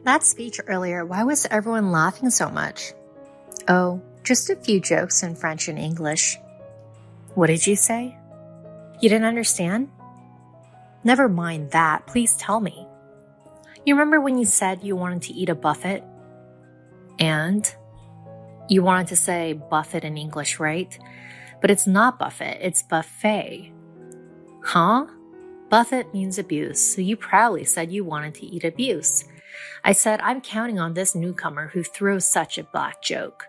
That speech earlier, why was everyone laughing so much? Oh, just a few jokes in French and English. What did you say? You didn't understand? Never mind that, please tell me. You remember when you said you wanted to eat a buffet? And? You wanted to say buffet in English, right? But it's not buffet, it's buffet. Huh? Buffet means abuse, so you proudly said you wanted to eat abuse. I said, I'm counting on this newcomer who throws such a black joke.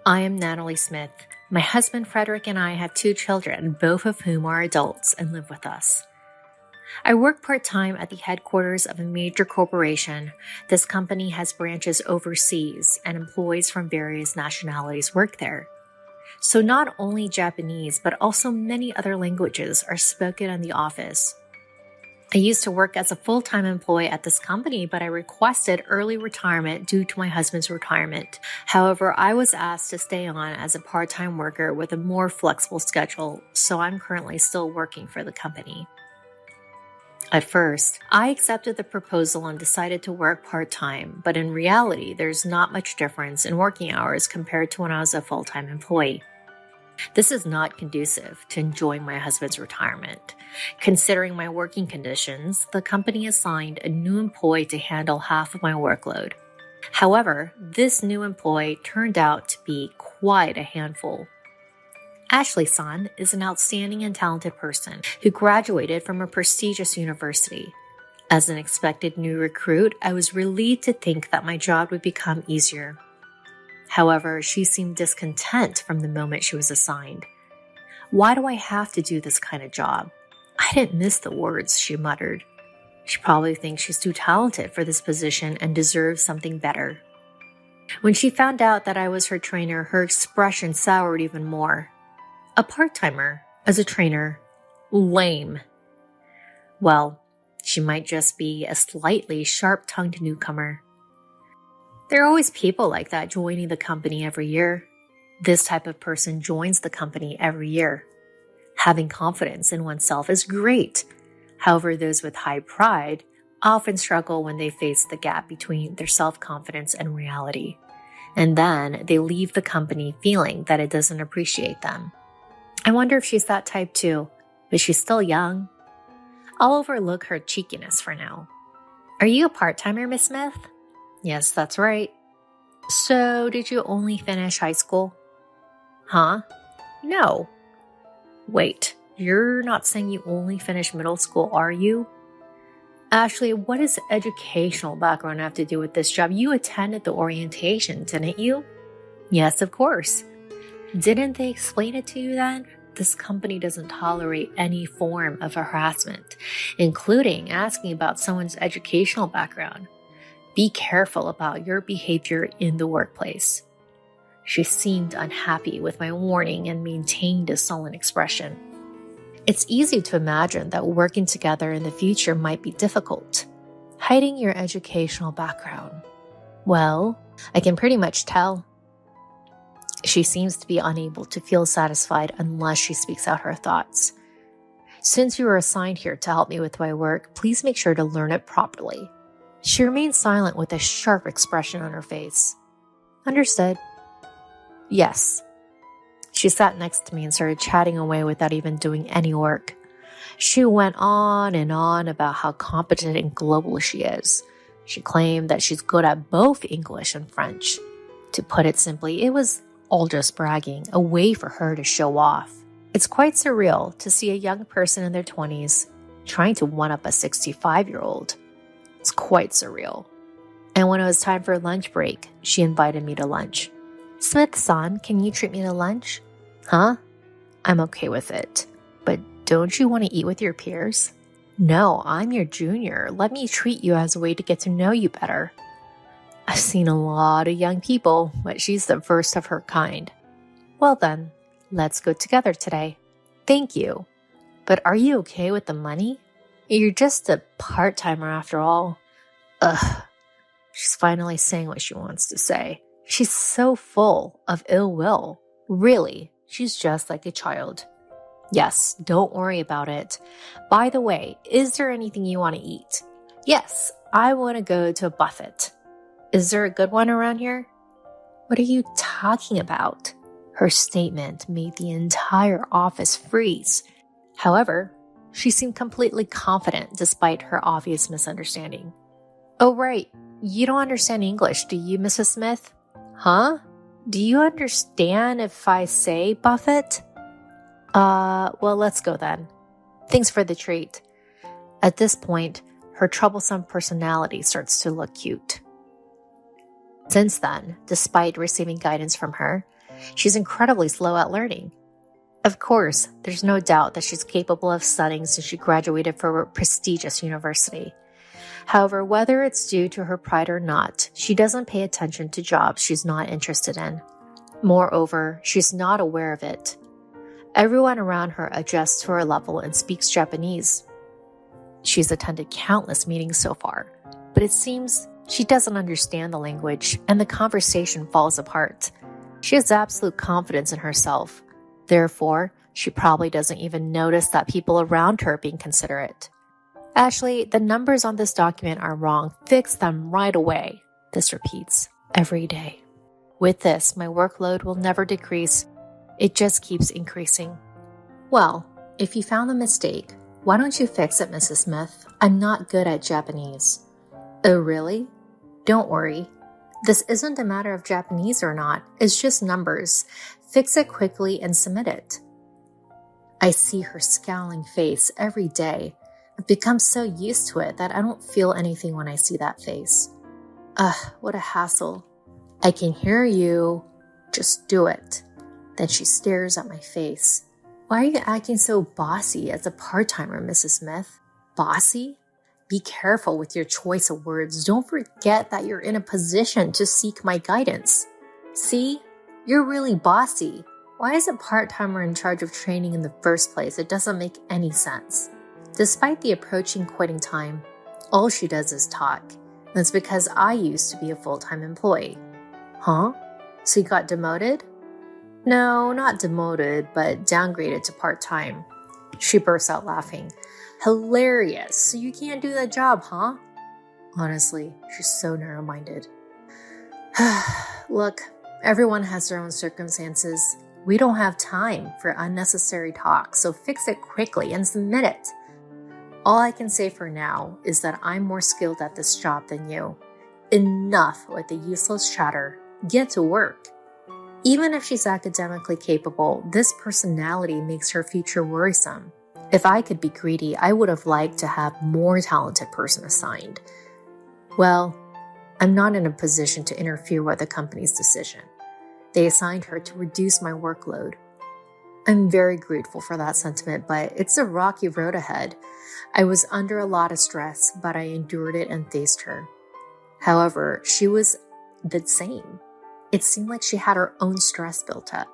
I am Natalie Smith. My husband Frederick and I have 2 children, both of whom are adults and live with us. I work part-time at the headquarters of a major corporation. This company has branches overseas, and employees from various nationalities work there. So not only Japanese, but also many other languages are spoken in the office. I used to work as a full-time employee at this company, but I requested early retirement due to my husband's retirement. However, I was asked to stay on as a part-time worker with a more flexible schedule, so I'm currently still working for the company. At first, I accepted the proposal and decided to work part-time, but in reality, there's not much difference in working hours compared to when I was a full-time employee. This is not conducive to enjoying my husband's retirement. Considering my working conditions, the company assigned a new employee to handle half of my workload. However, this new employee turned out to be quite a handful. Ashley-san is an outstanding and talented person who graduated from a prestigious university. As an expected new recruit, I was relieved to think that my job would become easier. However, she seemed discontent from the moment she was assigned. Why do I have to do this kind of job? I didn't miss the words, she muttered. She probably thinks she's too talented for this position and deserves something better. When she found out that I was her trainer, her expression soured even more. A part-timer as a trainer. Lame. Well, she might just be a slightly sharp-tongued newcomer. There are always people like that joining the company every year. This type of person joins the company every year. Having confidence in oneself is great. However, those with high pride often struggle when they face the gap between their self-confidence and reality. And then they leave the company feeling that it doesn't appreciate them. I wonder if she's that type too, but she's still young. I'll overlook her cheekiness for now. Are you a part-timer, Miss Smith? Yes, that's right. So, did you only finish high school? Huh? No. Wait, you're not saying you only finished middle school, are you? Ashley, what does educational background have to do with this job? You attended the orientation, didn't you? Yes, of course. Didn't they explain it to you then? This company doesn't tolerate any form of harassment, including asking about someone's educational background. Be careful about your behavior in the workplace. She seemed unhappy with my warning and maintained a sullen expression. It's easy to imagine that working together in the future might be difficult. Hiding your educational background. Well, I can pretty much tell. She seems to be unable to feel satisfied unless she speaks out her thoughts. Since you were assigned here to help me with my work, please make sure to learn it properly. She remained silent with a sharp expression on her face. Understood. Yes. She sat next to me and started chatting away without even doing any work. She went on and on about how competent and global she is. She claimed that she's good at both English and French. To put it simply, it was all just bragging, a way for her to show off. It's quite surreal to see a young person in their 20s trying to one-up a 65-year-old. It's quite surreal. And when it was time for a lunch break, she invited me to lunch. Smith-san, can you treat me to lunch? Huh? I'm okay with it. But don't you want to eat with your peers? No, I'm your junior. Let me treat you as a way to get to know you better. I've seen a lot of young people, but she's the first of her kind. Well then, let's go together today. Thank you. But are you okay with the money? You're just a part-timer after all. Ugh. She's finally saying what she wants to say. She's so full of ill will. Really, she's just like a child. Yes, don't worry about it. By the way, is there anything you want to eat? Yes, I want to go to a buffet. Is there a good one around here? What are you talking about? Her statement made the entire office freeze. However, she seemed completely confident despite her obvious misunderstanding. Oh, right. You don't understand English, do you, Mrs. Smith? Huh? Do you understand if I say buffet? Well, let's go then. Thanks for the treat. At this point, her troublesome personality starts to look cute. Since then, despite receiving guidance from her, she's incredibly slow at learning. Of course, there's no doubt that she's capable of studying since she graduated from a prestigious university. However, whether it's due to her pride or not, she doesn't pay attention to jobs she's not interested in. Moreover, she's not aware of it. Everyone around her adjusts to her level and speaks Japanese. She's attended countless meetings so far, but it seems she doesn't understand the language and the conversation falls apart. She has absolute confidence in herself. Therefore, she probably doesn't even notice that people around her are being considerate. Ashley, the numbers on this document are wrong. Fix them right away. This repeats every day. With this, my workload will never decrease. It just keeps increasing. Well, if you found the mistake, why don't you fix it, Mrs. Smith? I'm not good at Japanese. Oh, really? Don't worry. This isn't a matter of Japanese or not. It's just numbers. Fix it quickly and submit it. I see her scowling face every day. I've become so used to it that I don't feel anything when I see that face. Ugh, what a hassle. I can hear you. Just do it. Then she stares at my face. Why are you acting so bossy as a part-timer, Mrs. Smith? Bossy? Be careful with your choice of words. Don't forget that you're in a position to seek my guidance. See? You're really bossy. Why is a part-timer in charge of training in the first place? It doesn't make any sense. Despite the approaching quitting time, all she does is talk. That's because I used to be a full-time employee. Huh? So you got demoted? No, not demoted, but downgraded to part-time. She bursts out laughing. Hilarious. So you can't do that job, huh? Honestly, she's so narrow-minded. Look, everyone has their own circumstances. We don't have time for unnecessary talk, so fix it quickly and submit it. All I can say for now is that I'm more skilled at this job than you. Enough with the useless chatter. Get to work. Even if she's academically capable, this personality makes her future worrisome. If I could be greedy, I would have liked to have more talented person assigned. Well, I'm not in a position to interfere with the company's decision. They assigned her to reduce my workload. I'm very grateful for that sentiment, but it's a rocky road ahead. I was under a lot of stress, but I endured it and faced her. However, she was the same. It seemed like she had her own stress built up.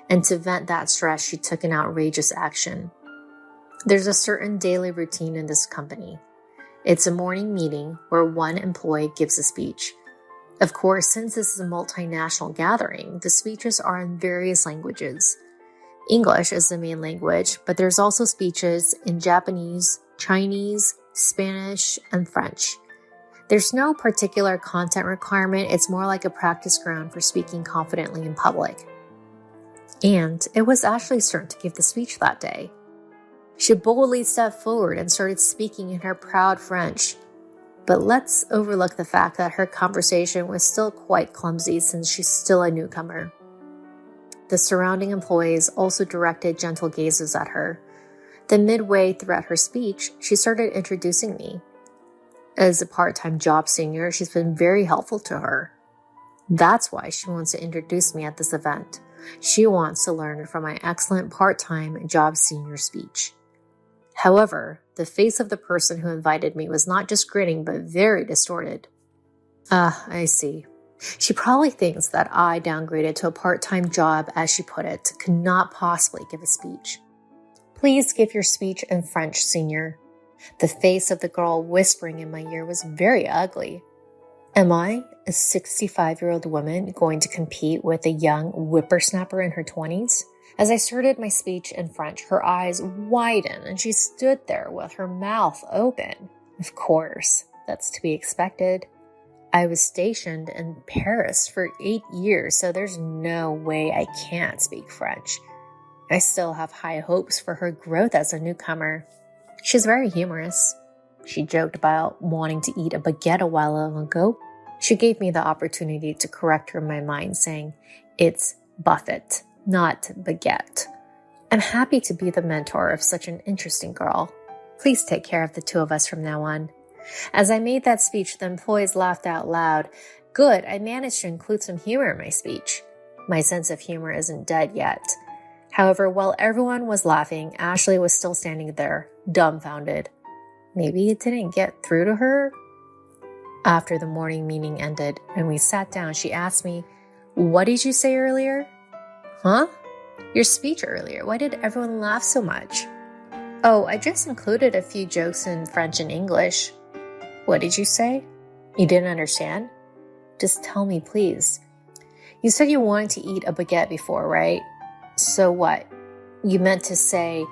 And to vent that stress, she took an outrageous action. There's a certain daily routine in this company. It's a morning meeting where one employee gives a speech. Of course, since this is a multinational gathering, the speeches are in various languages. English is the main language, but there's also speeches in Japanese, Chinese, Spanish, and French. There's no particular content requirement. It's more like a practice ground for speaking confidently in public. And it was Ashley's turn to give the speech that day. She boldly stepped forward and started speaking in her proud French. But let's overlook the fact that her conversation was still quite clumsy since she's still a newcomer. The surrounding employees also directed gentle gazes at her. Then midway throughout her speech, she started introducing me. As a part-time job senior, she's been very helpful to her. That's why she wants to introduce me at this event. She wants to learn from my excellent part-time job senior speech. However, the face of the person who invited me was not just grinning, but very distorted. I see. She probably thinks that I, downgraded to a part-time job, as she put it, could not possibly give a speech. Please give your speech in French, senior. The face of the girl whispering in my ear was very ugly. Am I, a 65-year-old woman, going to compete with a young whippersnapper in her 20s? As I started my speech in French, her eyes widened and she stood there with her mouth open. Of course, that's to be expected. I was stationed in Paris for 8 years, so there's no way I can't speak French. I still have high hopes for her growth as a newcomer. She's very humorous. She joked about wanting to eat a baguette a while ago. She gave me the opportunity to correct her in my mind, saying, "It's buffet, not baguette." I'm happy to be the mentor of such an interesting girl. Please take care of the two of us from now on. As I made that speech, the employees laughed out loud. Good, I managed to include some humor in my speech. My sense of humor isn't dead yet. However, while everyone was laughing, Ashley was still standing there, dumbfounded. Maybe it didn't get through to her? After the morning meeting ended and we sat down, she asked me, "What did you say earlier?" "Huh? Your speech earlier. Why did everyone laugh so much?" "Oh, I just included a few jokes in French and English." "What did you say? You didn't understand?" "Just tell me, please." "You said you wanted to eat a baguette before, right? So what? You meant to say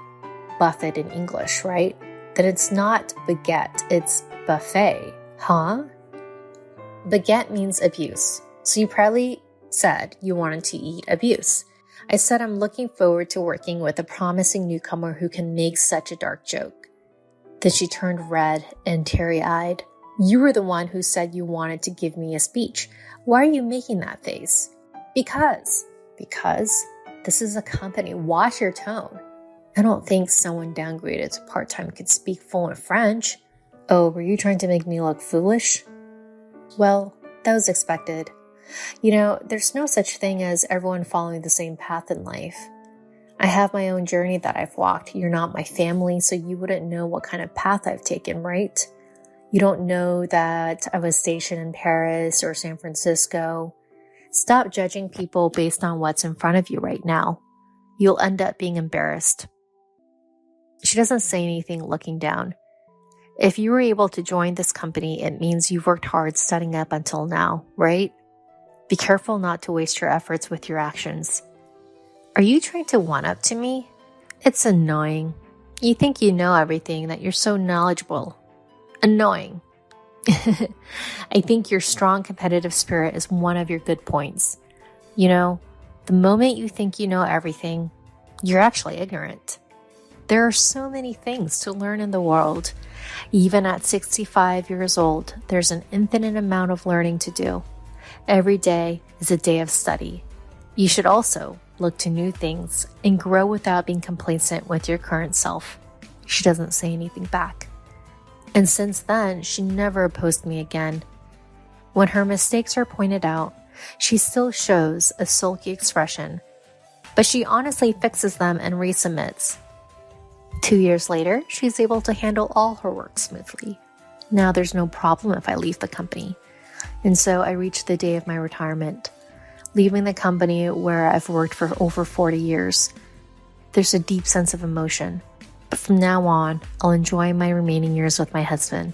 buffet in English, right? Then it's not baguette, it's buffet, huh?" Baguette means abuse, so you probably said you wanted to eat abuse. I said I'm looking forward to working with a promising newcomer who can make such a dark joke. Then she turned red and teary-eyed. "You were the one who said you wanted to give me a speech. Why are you making that face?" Because this is a company. Watch your tone. I don't think someone downgraded to part-time could speak fluent French. Oh, were you trying to make me look foolish? Well, that was expected. There's no such thing as everyone following the same path in life. I have my own journey that I've walked. You're not my family, so you wouldn't know what kind of path I've taken, right? You don't know that I was stationed in Paris or San Francisco. Stop judging people based on what's in front of you right now. You'll end up being embarrassed. She doesn't say anything, looking down. If you were able to join this company, it means you've worked hard setting up until now, right? Be careful not to waste your efforts with your actions. Are you trying to one-up to me? It's annoying. You think you know everything, that you're so knowledgeable. Annoying. I think your strong competitive spirit is one of your good points. The moment you think you know everything, you're actually ignorant. There are so many things to learn in the world. Even at 65 years old, there's an infinite amount of learning to do. Every day is a day of study. You should also look to new things and grow without being complacent with your current self. She doesn't say anything back. And since then, she never opposed me again. When her mistakes are pointed out, she still shows a sulky expression, but she honestly fixes them and resubmits. 2 years later, she's able to handle all her work smoothly. Now there's no problem if I leave the company. And so I reached the day of my retirement, leaving the company where I've worked for over 40 years. There's a deep sense of emotion. But from now on, I'll enjoy my remaining years with my husband.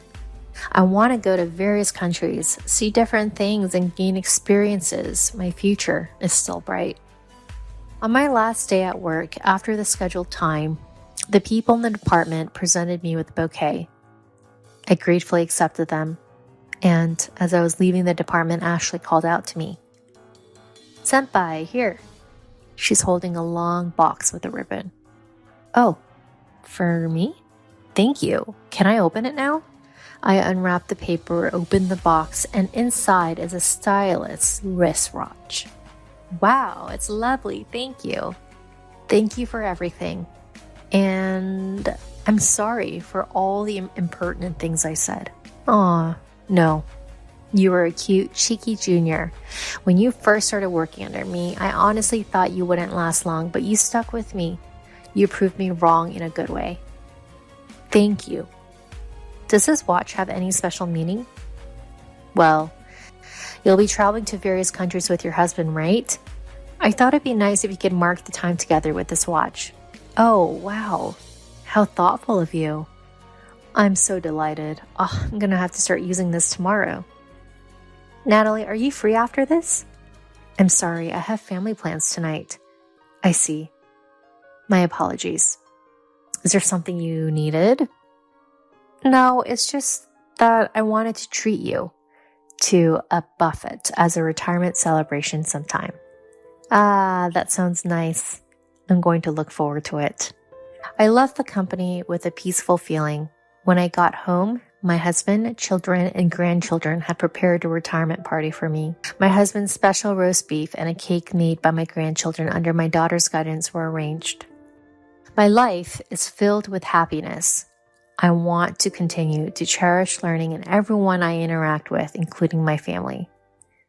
I want to go to various countries, see different things, and gain experiences. My future is still bright. On my last day at work, after the scheduled time, the people in the department presented me with a bouquet. I gratefully accepted them, and as I was leaving the department, Ashley called out to me. "Senpai, here." She's holding a long box with a ribbon. "Oh, for me? Thank you. Can I open it now?" I unwrapped the paper, opened the box, and inside is a stylish wristwatch. "Wow, it's lovely. Thank you. Thank you for everything. And I'm sorry for all the impertinent things I said." "Aw, no. You were a cute, cheeky junior. When you first started working under me, I honestly thought you wouldn't last long, but you stuck with me. You proved me wrong in a good way. Thank you. Does this watch have any special meaning?" "Well, you'll be traveling to various countries with your husband, right? I thought it'd be nice if you could mark the time together with this watch." "Oh, wow. How thoughtful of you." "I'm so delighted. I'm gonna have to start using this tomorrow." "Natalie, are you free after this?" "I'm sorry, I have family plans tonight." "I see. My apologies. Is there something you needed?" "No, it's just that I wanted to treat you to a buffet as a retirement celebration sometime. Ah, that sounds nice. I'm going to look forward to it. I left the company with a peaceful feeling. When I got home, my husband, children, and grandchildren had prepared a retirement party for me. My husband's special roast beef and a cake made by my grandchildren under my daughter's guidance were arranged. My life is filled with happiness. I want to continue to cherish learning in everyone I interact with, including my family.